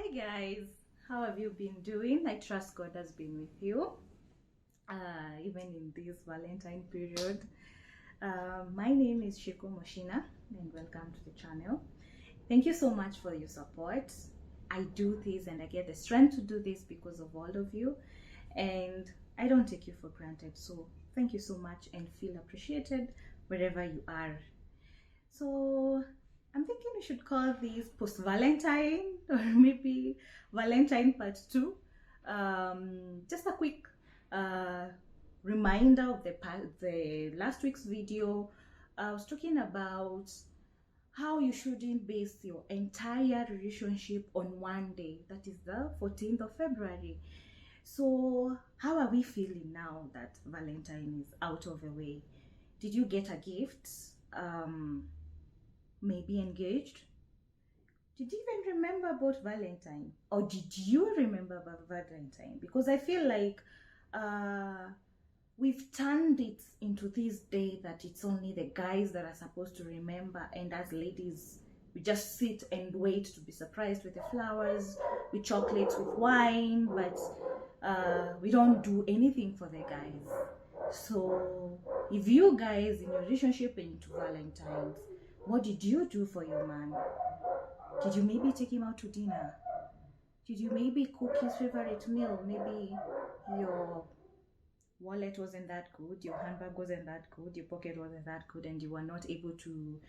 Hi guys, how have you been doing? I trust God has been with you, even in this Valentine period. My name is Shiko Moshina and welcome to the channel. Thank you so much for your support. I do this and I get the strength to do this because of all of you, and I don't take you for granted. So thank you so much and feel appreciated wherever you are. So I'm thinking we should call this post-Valentine or maybe Valentine part 2. Just a quick reminder of the last week's video. I was talking about how you shouldn't base your entire relationship on one day, that is the 14th of February. So how are we feeling now that Valentine is out of the way? Did you get a gift? Maybe engaged? Did you even remember about Valentine? Or did you remember about Valentine? Because I feel like we've turned it into this day that it's only the guys that are supposed to remember, and as ladies we just sit and wait to be surprised with the flowers, with chocolates, with wine, but we don't do anything for the guys. So if you guys in your relationship into Valentine's, what did you do for your man? Did you maybe take him out to dinner? Did you maybe cook his favorite meal? Maybe your wallet wasn't that good, your handbag wasn't that good, your pocket wasn't that good, and you were not able to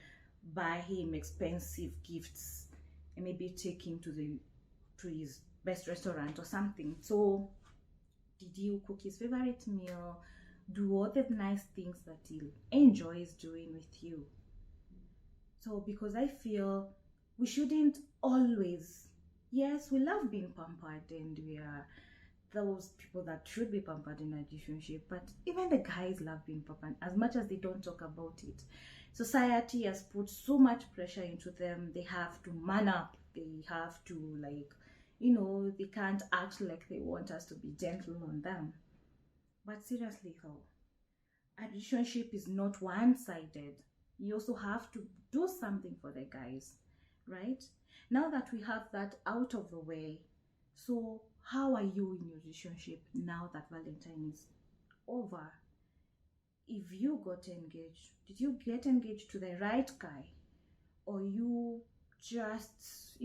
buy him expensive gifts and maybe take him to his best restaurant or something. So did you cook his favorite meal? Do all the nice things that he enjoys doing with you? So because I feel we shouldn't always, yes, we love being pampered and we are those people that should be pampered in a relationship, but even the guys love being pampered as much as they don't talk about it. Society has put so much pressure into them. They have to man up, they have to, like, they can't act like they want us to be gentle on them. But seriously though, a relationship is not one-sided. You also have to do something for the guys, right? Now that we have that out of the way, so how are you in your relationship now that Valentine is over? If you got engaged, did you get engaged to the right guy, or you just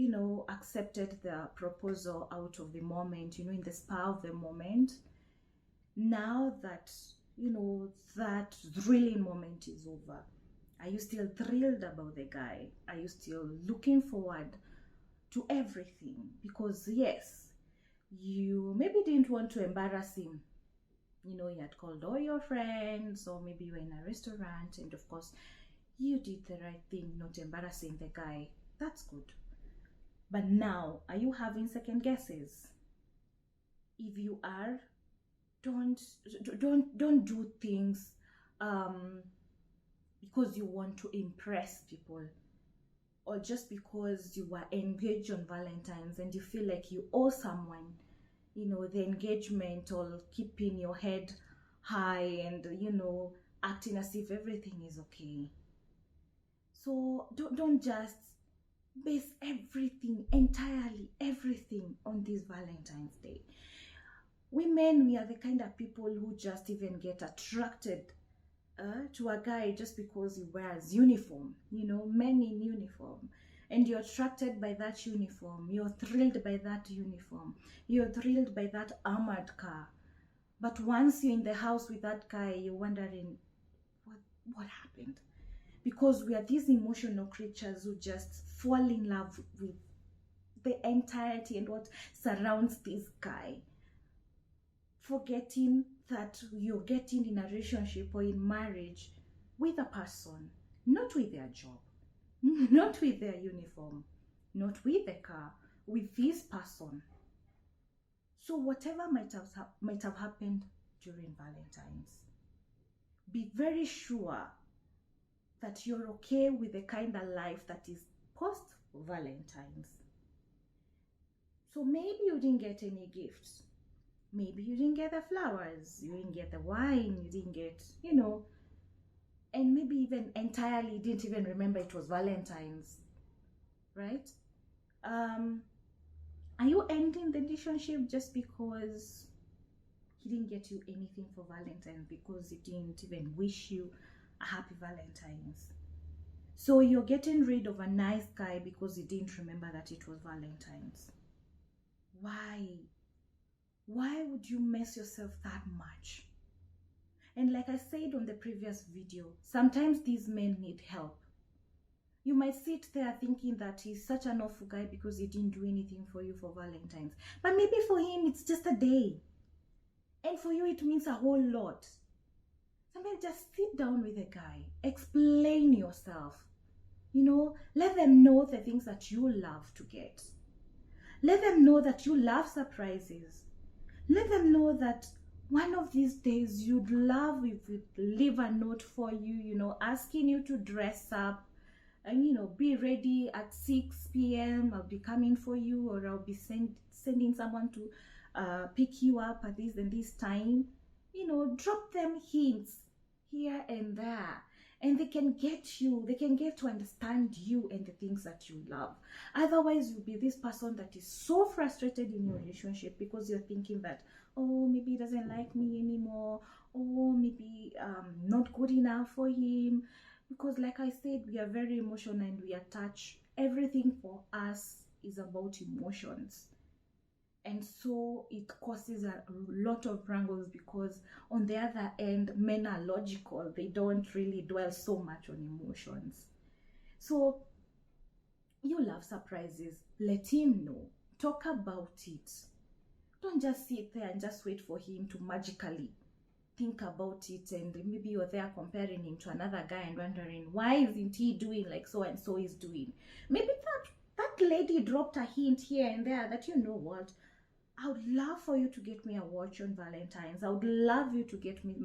accepted the proposal out of the moment, in the spur of the moment? Now that that thrilling moment is over, are you still thrilled about the guy? Are you still looking forward to everything? Because yes, you maybe didn't want to embarrass him. He had called all your friends, or maybe you were in a restaurant, and of course you did the right thing, not embarrassing the guy. That's good. But now, are you having second guesses? If you are, don't do things because you want to impress people, or just because you were engaged on Valentine's and you feel like you owe someone the engagement, or keeping your head high and acting as if everything is okay. So don't just base entirely everything on this Valentine's Day. Women, we are the kind of people who just even get attracted to a guy just because he wears uniform, men in uniform, and you're attracted by that uniform, you're thrilled by that uniform, you're thrilled by that armored car. But once you're in the house with that guy, you're wondering what happened, because we are these emotional creatures who just fall in love with the entirety and what surrounds this guy, forgetting that you're getting in a relationship or in marriage with a person, not with their job, not with their uniform, not with the car, with this person. So whatever might have happened during Valentine's, be very sure that you're okay with the kind of life that is post Valentine's. So maybe you didn't get any gifts. Maybe you didn't get the flowers, you didn't get the wine, you didn't get, and maybe even entirely didn't even remember it was Valentine's, right? Are you ending the relationship just because he didn't get you anything for Valentine's, because he didn't even wish you a happy Valentine's. So you're getting rid of a nice guy because he didn't remember that it was Valentine's. Why? Why would you mess yourself that much? And like I said on the previous video, sometimes these men need help. You might sit there thinking that he's such an awful guy because he didn't do anything for you for Valentine's. But maybe for him, it's just a day. And for you, it means a whole lot. Sometimes just sit down with a guy. Explain yourself. You know, let them know the things that you love to get. Let them know that you love surprises. Let them know that one of these days you'd love if we'd leave a note for you, you know, asking you to dress up and, you know, be ready at 6 p.m. I'll be coming for you, or I'll be sending someone to pick you up at this and this time. You know, drop them hints here and there, and they can get to understand you and the things that you love. Otherwise, you'll be this person that is so frustrated in your relationship because you're thinking that, oh, maybe he doesn't like me anymore, or maybe not good enough for him. Because like I said, we are very emotional and we attach. Everything for us is about emotions. And so it causes a lot of wrangles, because on the other end, men are logical. They don't really dwell so much on emotions. So you love surprises. Let him know. Talk about it. Don't just sit there and just wait for him to magically think about it, and maybe you're there comparing him to another guy and wondering, why isn't he doing like so and so is doing? Maybe that lady dropped a hint here and there that, you know what, I would love for you to get me a watch on Valentine's. I would love you to get me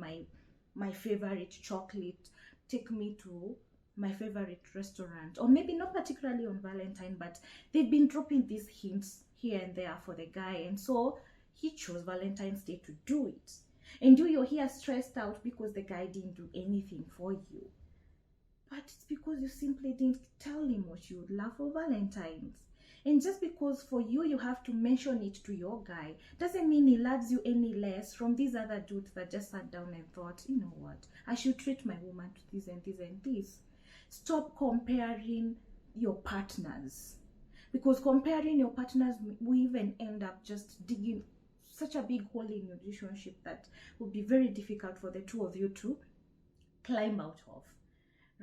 my favorite chocolate, take me to my favorite restaurant. Or maybe not particularly on Valentine, but they've been dropping these hints here and there for the guy, and so he chose Valentine's Day to do it. And you're here stressed out because the guy didn't do anything for you. But it's because you simply didn't tell him what you would love for Valentine's. And just because for you, you have to mention it to your guy, doesn't mean he loves you any less from these other dudes that just sat down and thought, you know what, I should treat my woman to this and this and this. Stop comparing your partners. Because comparing your partners will even end up just digging such a big hole in your relationship that will be very difficult for the two of you to climb out of,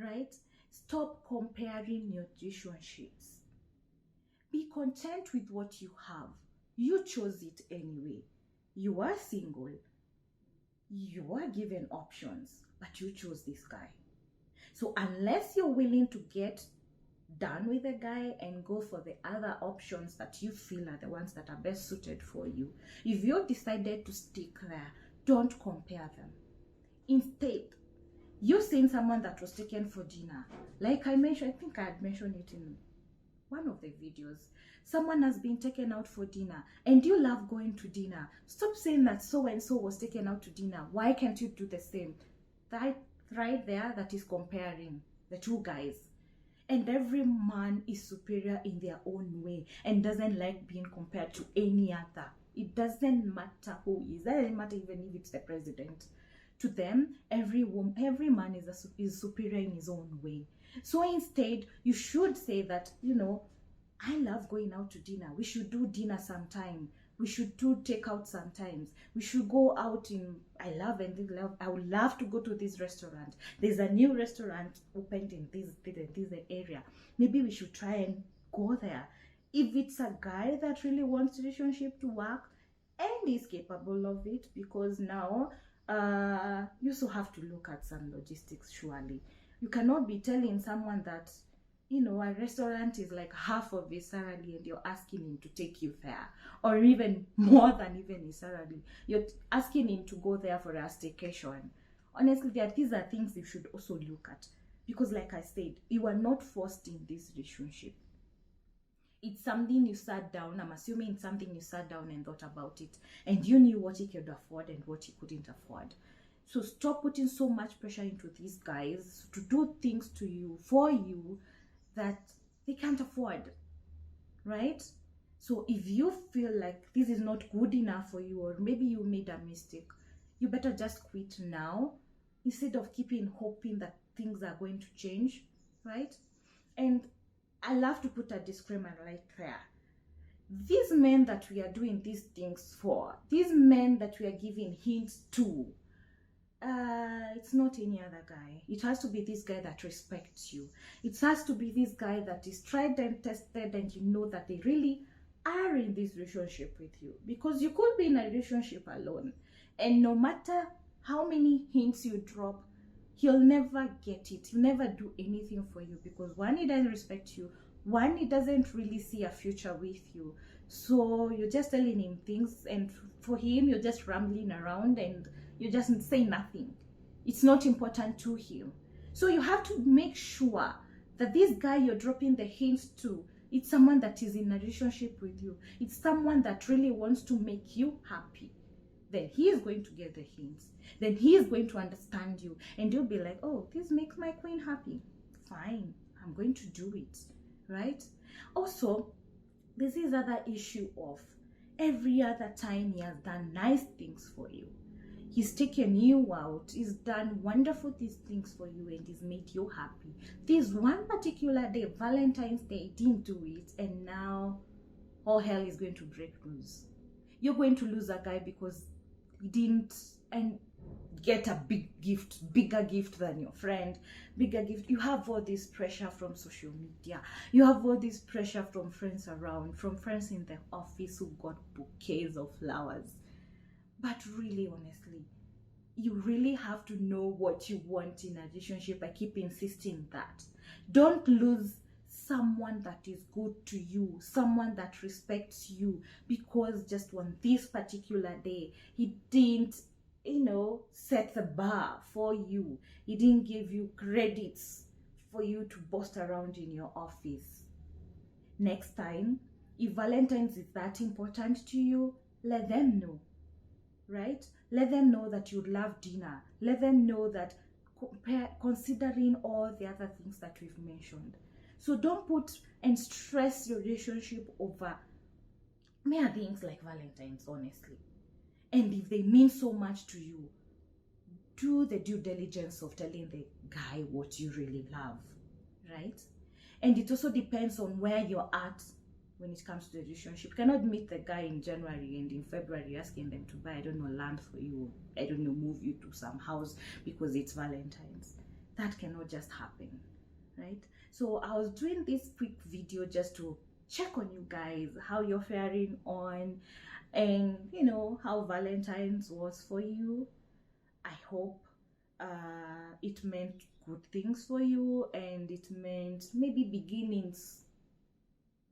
right? Stop comparing your relationships. Be content with what you have. You chose it anyway. You are single. You are given options, but you chose this guy. So unless you're willing to get done with the guy and go for the other options that you feel are the ones that are best suited for you, if you've decided to stick there, don't compare them. Instead, you've seen someone that was taken for dinner. Like I mentioned, I think I had mentioned it in one of the videos. Someone has been taken out for dinner and you love going to dinner. Stop saying that so and so was taken out to dinner. Why can't you do the same? That right there, that is comparing the two guys. And every man is superior in their own way and doesn't like being compared to any other. It doesn't matter who is. It doesn't matter even if it's the president. To them, every man is superior in his own way. So instead, you should say that, you know, I love going out to dinner. We should do dinner sometime. We should do takeout sometimes. We should go out in, I would love to go to this restaurant. There's a new restaurant opened in this area. Maybe we should try and go there. If it's a guy that really wants relationship to work and is capable of it, because now you also have to look at some logistics, surely. You cannot be telling someone that, you know, a restaurant is like half of his salary and you're asking him to take you there, or even more than even his salary. You're asking him to go there for a staycation. Honestly, these are things you should also look at, because like I said, you are not forced in this relationship. It's something you sat down, I'm assuming it's something you sat down and thought about it, and you knew what he could afford and what he couldn't afford. So stop putting so much pressure into these guys to do things to you, for you, that they can't afford, right? So if you feel like this is not good enough for you, or maybe you made a mistake, you better just quit now instead of keeping hoping that things are going to change, right? And I love to put a disclaimer right there. These men that we are doing these things for, these men that we are giving hints to, it's not any other guy. It has to be this guy that respects you. It has to be this guy that is tried and tested, and you know that they really are in this relationship with you. Because you could be in a relationship alone, and no matter how many hints you drop, he'll never get it. He'll never do anything for you, because one, he doesn't respect you. One, he doesn't really see a future with you. So you're just telling him things, and for him, you're just rambling around and you just say nothing. It's not important to him. So you have to make sure that this guy you're dropping the hints to, it's someone that is in a relationship with you. It's someone that really wants to make you happy. Then he is going to get the hints. Then he is going to understand you. And you'll be like, oh, this makes my queen happy. Fine, I'm going to do it. Right? Also, this is other issue of every other time he has done nice things for you. He's taken you out, he's done wonderful things for you, and he's made you happy. This one particular day, Valentine's Day, he didn't do it, and now all hell is going to break loose. You're going to lose a guy because he didn't and get a big gift, bigger gift than your friend, bigger gift. You have all this pressure from social media. You have all this pressure from friends around, from friends in the office who got bouquets of flowers. But really, honestly, you really have to know what you want in a relationship. I keep insisting that. Don't lose someone that is good to you, someone that respects you, because just on this particular day, he didn't, set the bar for you. He didn't give you credits for you to boast around in your office. Next time, if Valentine's is that important to you, let them know. Right? Let them know that you love dinner. Let them know that considering all the other things that we've mentioned. So don't put and stress your relationship over mere things like Valentine's, honestly. And if they mean so much to you, do the due diligence of telling the guy what you really love, right? And it also depends on where you're at when it comes to the relationship. You cannot meet the guy in January and in February asking them to buy, I don't know, land for you, I don't know, move you to some house because it's Valentine's. That cannot just happen, right? So I was doing this quick video just to check on you guys, how you're faring on, and how Valentine's was for you. I hope it meant good things for you, and it meant maybe beginnings,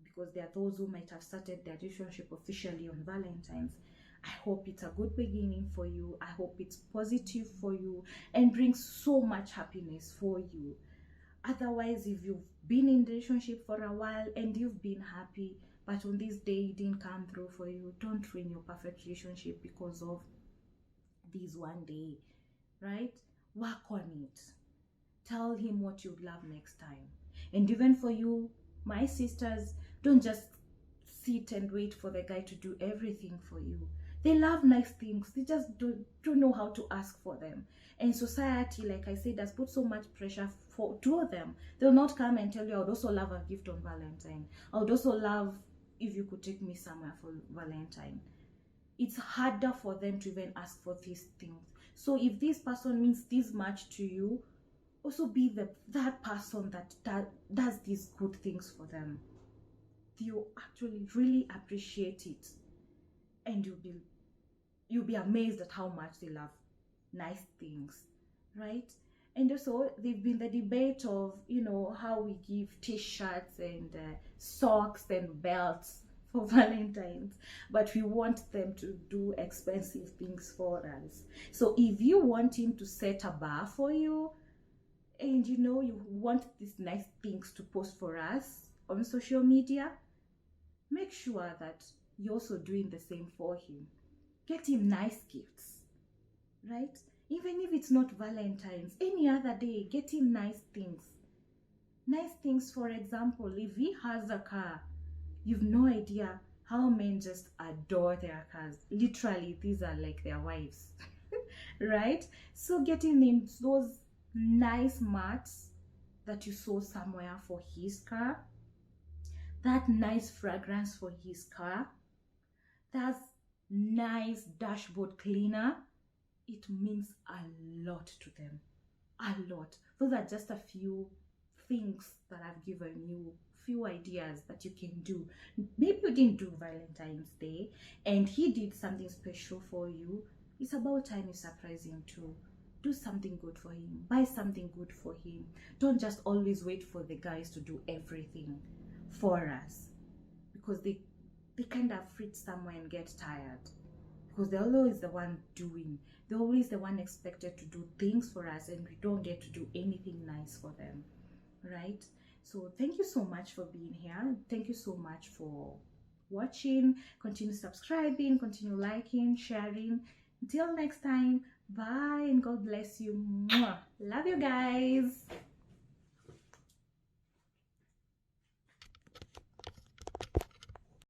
because there are those who might have started their relationship officially on Valentine's. I hope it's a good beginning for you. I hope it's positive for you and brings so much happiness for you. Otherwise, if you've been in the relationship for a while and you've been happy, but on this day it didn't come through for you, don't ruin your perfect relationship because of this one day, right? Work on it. Tell him what you'd love next time. And even for you, my sisters, don't just sit and wait for the guy to do everything for you. They love nice things. They just don't know how to ask for them. And society, like I said, has put so much pressure to them. They'll not come and tell you, I would also love a gift on Valentine. I would also love if you could take me somewhere for Valentine. It's harder for them to even ask for these things. So if this person means this much to you, also be that person that does these good things for them. You actually really appreciate it, and you'll be amazed at how much they love nice things, right? And also, there's been the debate of how we give t-shirts and socks and belts for Valentine's, but we want them to do expensive things for us. So if you want him to set a bar for you, and you want these nice things to post for us on social media, make sure that you're also doing the same for him. Get him nice gifts, right? Even if it's not Valentine's, any other day, get him nice things. Nice things, for example, if he has a car, you've no idea how men just adore their cars. Literally, these are like their wives. Right? So getting him those nice mats that you saw somewhere for his car, that nice fragrance for his car, that nice dashboard cleaner, it means a lot to them. A lot. Those are just a few things that I've given you, few ideas that you can do. Maybe you didn't do Valentine's Day and he did something special for you. It's about time you surprise him too. Do something good for him. Buy something good for him. Don't just always wait for the guys to do everything for us, because they kind of frit somewhere and get tired, because they're always the one doing, they're always the one expected to do things for us, and we don't get to do anything nice for them, right? So thank you so much for being here. Thank you so much for watching. Continue subscribing, continue liking, sharing. Until next time, bye, and God bless you. Mwah. Love you guys.